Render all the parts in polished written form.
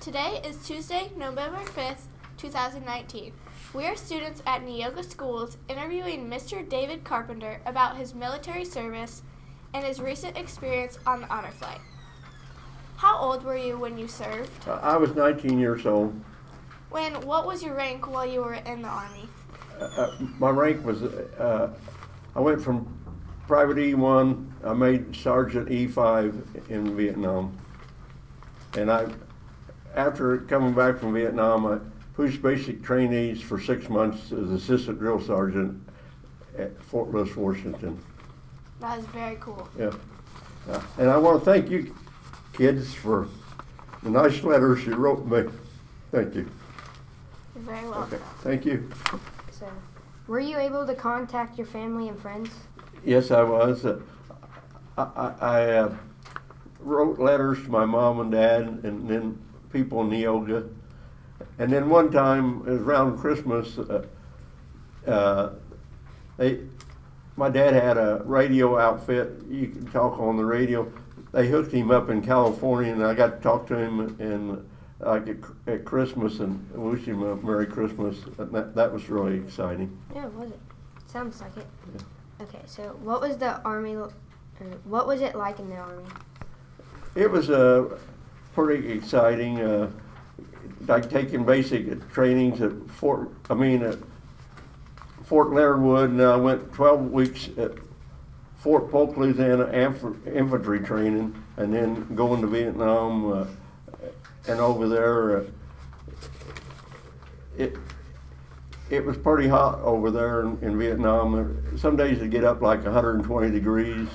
Today is Tuesday, November 5th, 2019. We are students at Neoga Schools interviewing Mr. David Carpenter about his military service and his recent experience on the honor flight. How old were you when you served? I was 19 years old. What was your rank while you were in the Army? My rank was, I went from Private E1, I made Sergeant E5 in Vietnam. And after coming back from Vietnam, I pushed basic trainees for 6 months as assistant drill sergeant at Fort Lewis, Washington. That is very cool. Yeah. And I want to thank you kids for the nice letters you wrote me. Thank you. You're very welcome. Okay. Thank you. So, were you able to contact your family and friends? Yes, I was. I wrote letters to my mom and dad, and then people in Neoga. And then one time, it was around Christmas, my dad had a radio outfit. You could talk on the radio. They hooked him up in California, and I got to talk to him at Christmas and wish him a Merry Christmas. That was really exciting. Yeah, was it? Sounds like it. Yeah. Okay, so what was the Army, what was it like in the Army? It was pretty exciting. Like taking basic trainings at Fort Leonard Wood, and I went 12 weeks at Fort Polk, Louisiana, infantry training, and then going to Vietnam. And over there, it was pretty hot over there in Vietnam. Some days it get up like 120 degrees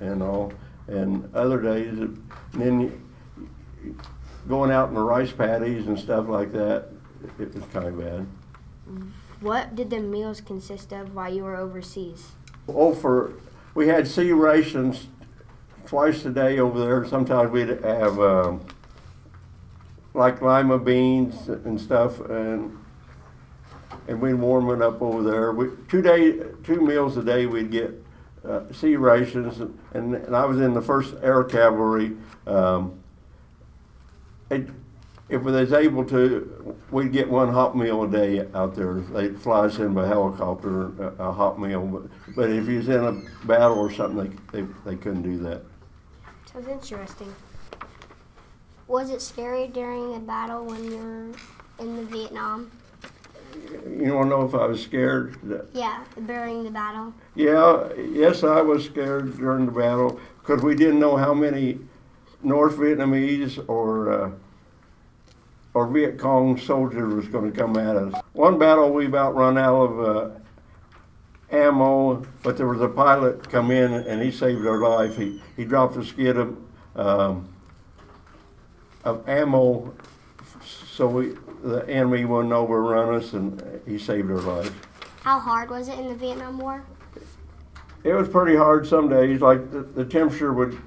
and all, and other days, and then going out in the rice paddies and stuff like that, it was kind of bad. What did the meals consist of while you were overseas? We had sea rations twice a day over there. Sometimes we'd have like lima beans and stuff, and we'd warm it up over there. 2 meals a day we'd get sea rations, and I was in the 1st Air Cavalry. If we was able to, we'd get 1 hot meal a day out there. They'd fly us in by helicopter, a hot meal. But if you was in a battle or something, they couldn't do that. Sounds interesting. Was it scary during a battle when you were in the Vietnam? You want to know if I was scared? Yeah, during the battle. Yeah, yes, I was scared during the battle because we didn't know how many North Vietnamese or Viet Cong soldiers was going to come at us. One battle we about run out of ammo, but there was a pilot come in and he saved our life. He dropped a skid of ammo so the enemy wouldn't overrun us, and he saved our life. How hard was it in the Vietnam War? It was pretty hard some days. Like the temperature would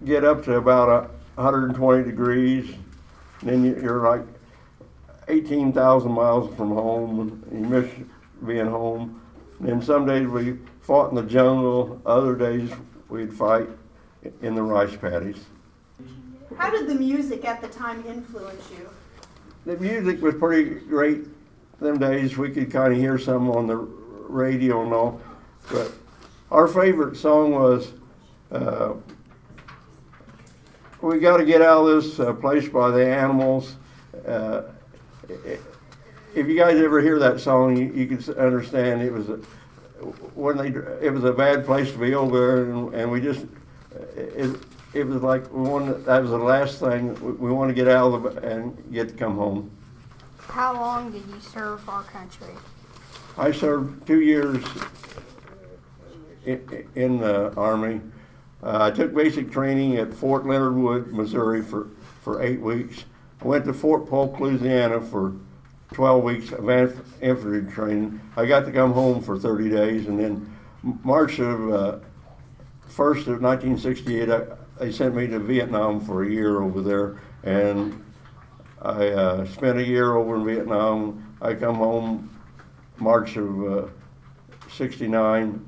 get up to about 120 degrees. And then you're like 18,000 miles from home, and you miss being home. And then some days we fought in the jungle, other days we'd fight in the rice paddies. How did the music at the time influence you? The music was pretty great them days. We could kind of hear some on the radio and all. But our favorite song was We Got to Get Out of This Place by the Animals. If you guys ever hear that song, you can understand it was it was a bad place to be over there, and we just it was like that was the last thing we want to get out of and get to come home. How long did you serve our country? I served 2 years in the Army. I took basic training at Fort Leonard Wood, Missouri for 8 weeks. I went to Fort Polk, Louisiana for 12 weeks of infantry training. I got to come home for 30 days, and then March of 1st of 1968, they sent me to Vietnam for a year over there, and I spent a year over in Vietnam. I come home March of 69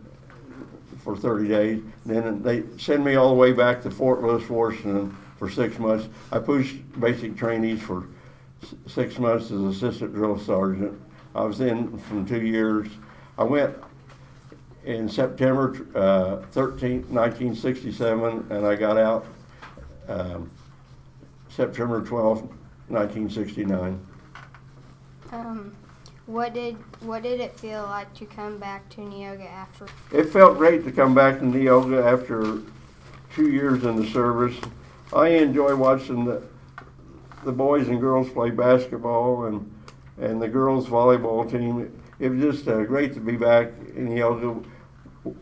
for 30 days. Then they send me all the way back to Fort Lewis, Washington for 6 months. I pushed basic trainees for 6 months as assistant drill sergeant. I was in from 2 years. I went in September 13th, 1967, and I got out September 12th, 1969. What did it feel like to come back to Neoga after? It felt great to come back to Neoga after 2 years in the service. I enjoy watching the boys and girls play basketball and the girls volleyball team. It was just great to be back in Neoga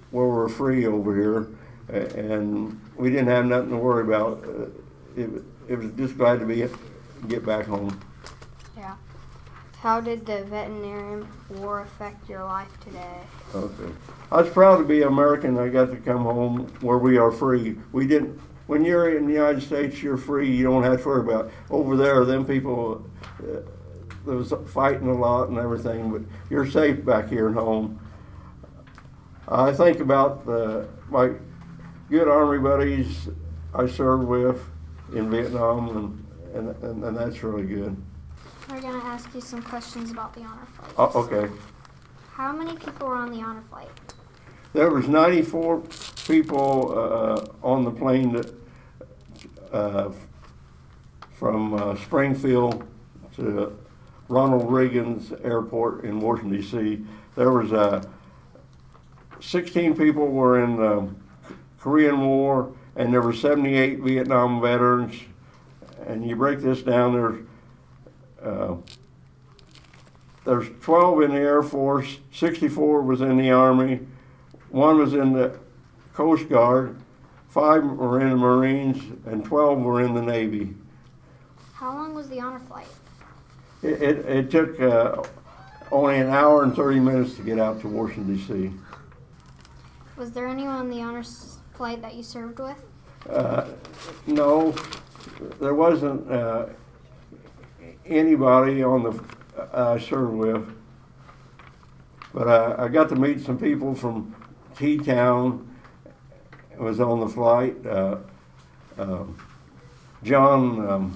where we're free over here, and we didn't have nothing to worry about. It was just glad to get back home. Yeah. How did the Vietnam War affect your life today? Okay. I was proud to be American. I got to come home where we are free. We didn't. When you're in the United States, you're free. You don't have to worry about over there. Them people, there was fighting a lot and everything, but you're safe back here at home. I think about my good Army buddies I served with in Vietnam, and that's really good. We're going to ask you some questions about the honor flight. Oh, okay. How many people were on the honor flight? There was 94 people on the plane that, from Springfield to Ronald Reagan's airport in Washington, D.C. There was 16 people were in the Korean War, and there were 78 Vietnam veterans. And you break this down, there's 12 in the Air Force, 64 was in the Army, 1 was in the Coast Guard, 5 were in the Marines, and 12 were in the Navy. How long was the honor flight? It took only an hour and 30 minutes to get out to Washington, D.C. Was there anyone on the honor flight that you served with? No, there wasn't anybody on the I served with, but I got to meet some people from T-Town. Was on the flight. John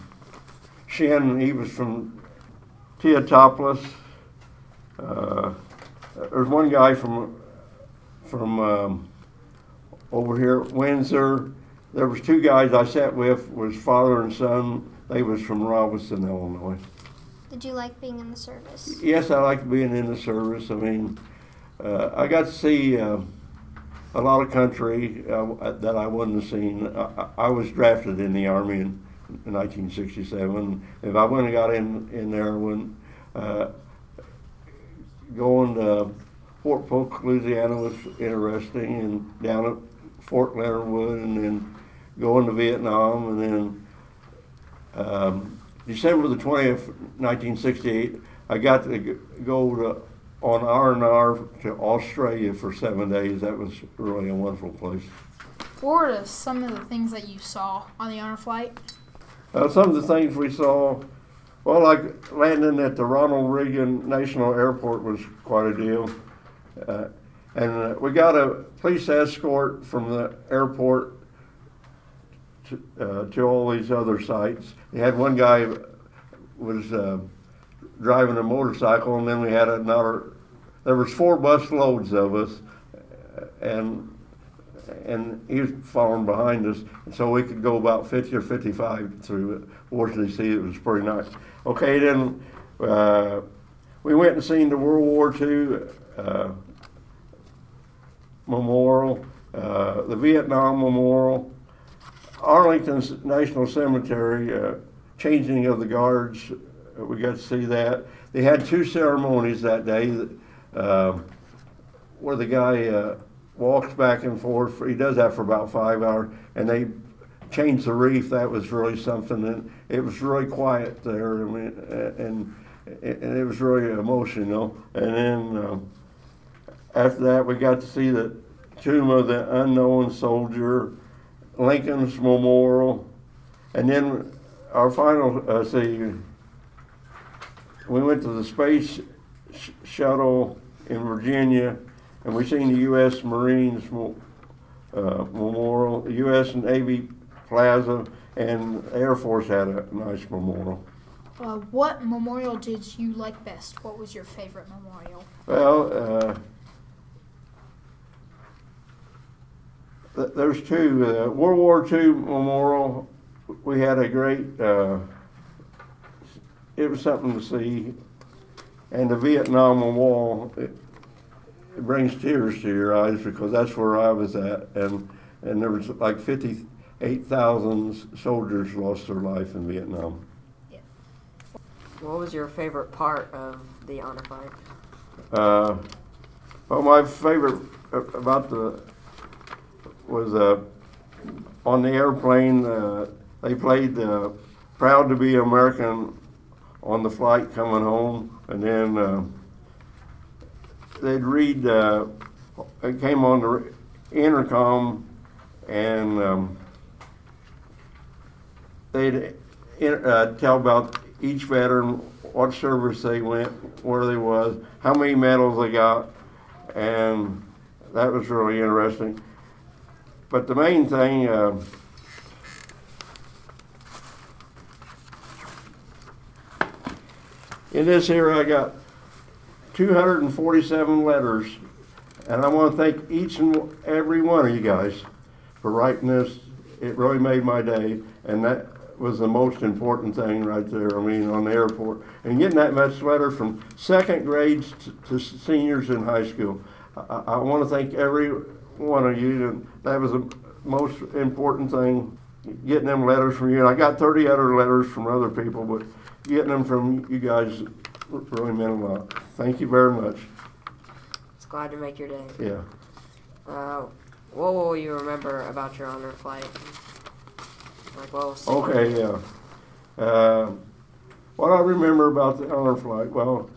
Shin, he was from Teotopolis. There's one guy from over here, Windsor. There was 2 guys I sat with, was father and son. They was from Robinson, Illinois. Did you like being in the service? Yes, I like being in the service. I mean, I got to see a lot of country that I wouldn't have seen. I was drafted in the Army in 1967. If I wouldn't have got in there, I wouldn't. Going to Fort Polk, Louisiana was interesting, and down at Fort Leonard Wood, and then going to Vietnam, and then December the 20th, 1968, I got to go on R&R to Australia for 7 days. That was really a wonderful place. What were some of the things that you saw on the honor flight? Some of the things we saw, well, like landing at the Ronald Reagan National Airport was quite a deal. And we got a police escort from the airport to all these other sites. They had one guy was driving a motorcycle, and then we had another. There was 4 bus loads of us, and he was following behind us, and so we could go about 50 or 55 through Washington, D.C. It was pretty nice. Okay, then we went and seen the World War II Memorial, the Vietnam Memorial, Arlington's National Cemetery, changing of the guards. We got to see that. They had 2 ceremonies that day where the guy walks back and forth. He does that for about 5 hours, and they changed the reef. That was really something, and it was really quiet there. I mean, and it was really emotional. And then after that, we got to see the tomb of the unknown soldier, Lincoln's Memorial, and then our final we went to the space shuttle in Virginia, and we seen the U.S. Marines Memorial, the U.S. Navy Plaza, and the Air Force had a nice memorial. What memorial did you like best? What was your favorite memorial? Well, there's two. World War II memorial, we had a great, it was something to see. And the Vietnam Wall, it brings tears to your eyes because that's where I was at. And there was like 58,000 soldiers lost their life in Vietnam. What was your favorite part of the honor flight? Well, my favorite about was on the airplane. They played "Proud to Be American" on the flight coming home, and then they'd read. It came on the intercom, and they'd tell about each veteran, what service they went, where they was, how many medals they got, and that was really interesting. But the main thing, in this here I got 247 letters, and I want to thank each and every one of you guys for writing this. It really made my day, and that was the most important thing right there, I mean, on the airport. And getting that much letter from second grades to seniors in high school. I want to thank every one of you, and that was the most important thing, getting them letters from you. And I got 30 other letters from other people, but getting them from you guys really meant a lot. Thank you very much. It's glad to make your day. Yeah. What will you remember about your honor flight? Like, well, okay, yeah. What I remember about the honor flight, well,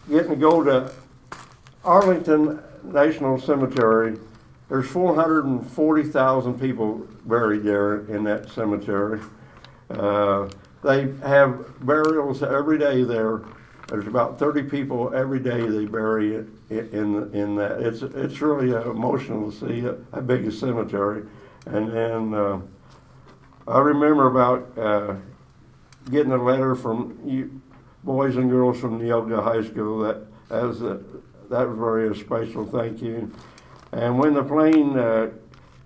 getting to go to Arlington National Cemetery. There's 440,000 people buried there in that cemetery. They have burials every day there. There's about 30 people every day they bury in that. It's really emotional to see a big cemetery. And then I remember about getting a letter from you boys and girls from Neoga High School. That was very special. Thank you. And when the plane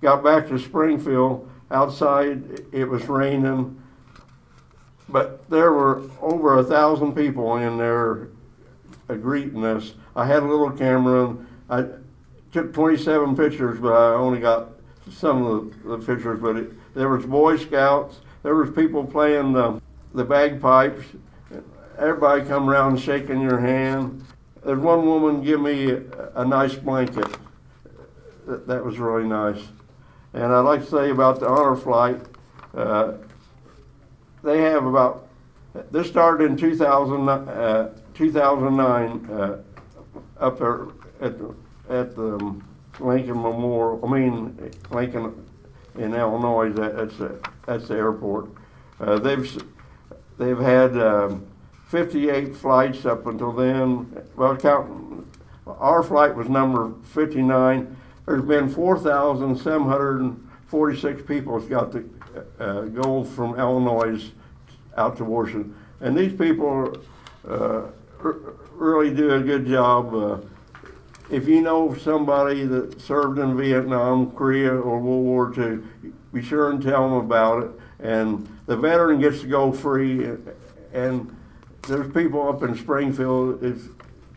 got back to Springfield, outside it was raining, but there were over 1,000 people in there greeting us. I had a little camera, and I took 27 pictures, but I only got some of the pictures. But there was Boy Scouts, there was people playing the bagpipes, everybody come around shaking your hand. There's one woman give me a nice blanket. That was really nice. And I'd like to say about the honor flight, they have about, this started in 2009 up there at the Lincoln Memorial, Lincoln in Illinois, that's the airport. They've had 58 flights up until then. Well, counting, our flight was number 59. There's been 4,746 people that's got to go from Illinois out to Washington. And these people really do a good job. If you know somebody that served in Vietnam, Korea, or World War II, be sure and tell them about it. And the veteran gets to go free. And there's people up in Springfield that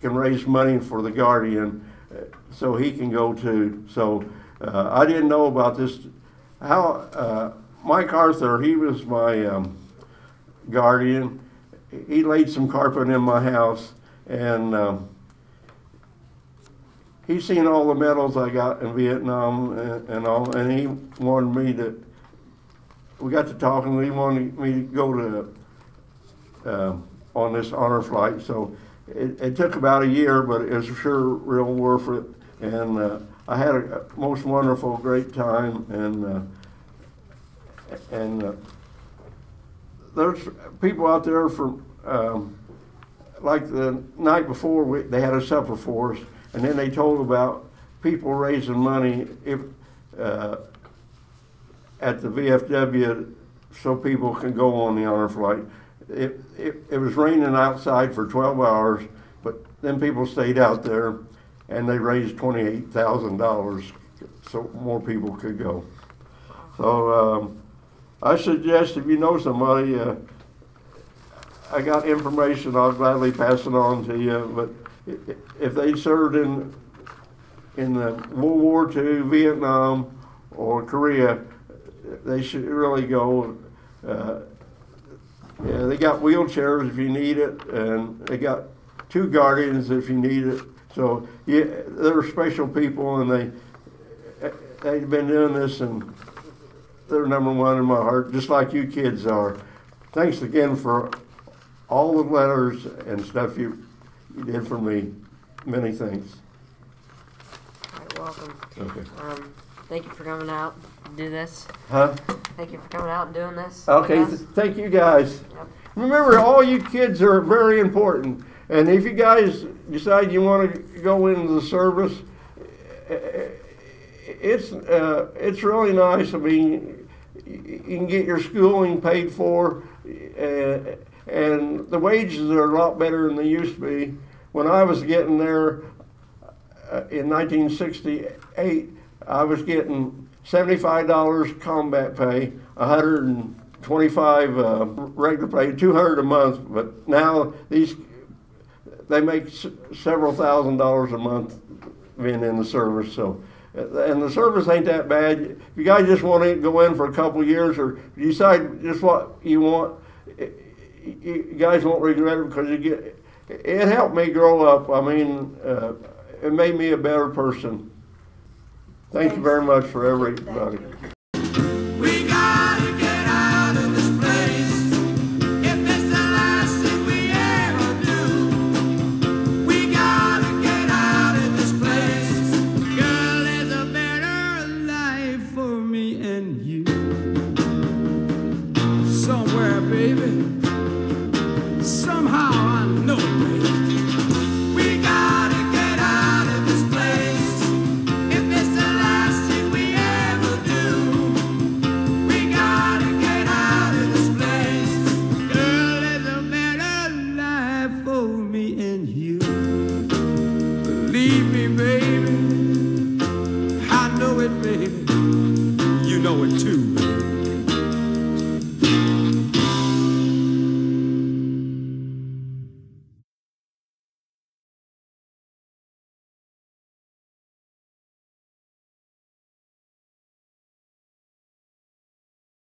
can raise money for the Guardian, so he can go too. So I didn't know about this. How Mike Arthur, he was my guardian. He laid some carpet in my house, and he's seen all the medals I got in Vietnam and all, and he wanted me to. We got to talking. He wanted me to go to on this honor flight. So it took about a year, but it was sure real worth it. And I had a most wonderful, great time. And there's people out there from, like the night before, they had a supper for us, and then they told about people raising money. If at the VFW so people can go on the honor flight. It was raining outside for 12 hours, but then people stayed out there, and they raised $28,000 so more people could go. So I suggest if you know somebody, I got information, I'll gladly pass it on to you, but if they served in the World War II, Vietnam, or Korea, they should really go. Yeah, they got wheelchairs if you need it, and they got 2 guardians if you need it. So yeah, they're special people, and they've been doing this, and they're number one in my heart, just like you kids are. Thanks again for all the letters and stuff you did for me. Many thanks. All right, welcome. Okay. Thank you for coming out and do this. Huh? Thank you for coming out and doing this. Okay, thank you guys. Yep. Remember, all you kids are very important. And if you guys decide you want to go into the service, it's really nice. I mean, you can get your schooling paid for, and the wages are a lot better than they used to be. When I was getting there in 1968, I was getting $75 combat pay, $125 regular pay, $200 a month. But now they make several $1,000s a month being in the service. So, and the service ain't that bad. If you guys just want to go in for a couple of years, or decide just what you want, you guys won't regret it, because it helped me grow up. I mean, it made me a better person. Thank you very much for everybody. We gotta get out of this place. If it's the last thing we ever do, we gotta get out of this place. Girl, there's a better life for me and you. Somewhere, baby. Somehow I know it, baby. We gotta get out of this place. If it's the last thing we ever do, we gotta get out of this place. Girl, there's a better life for me and you. Believe me, baby, I know it, baby. You know it too, baby.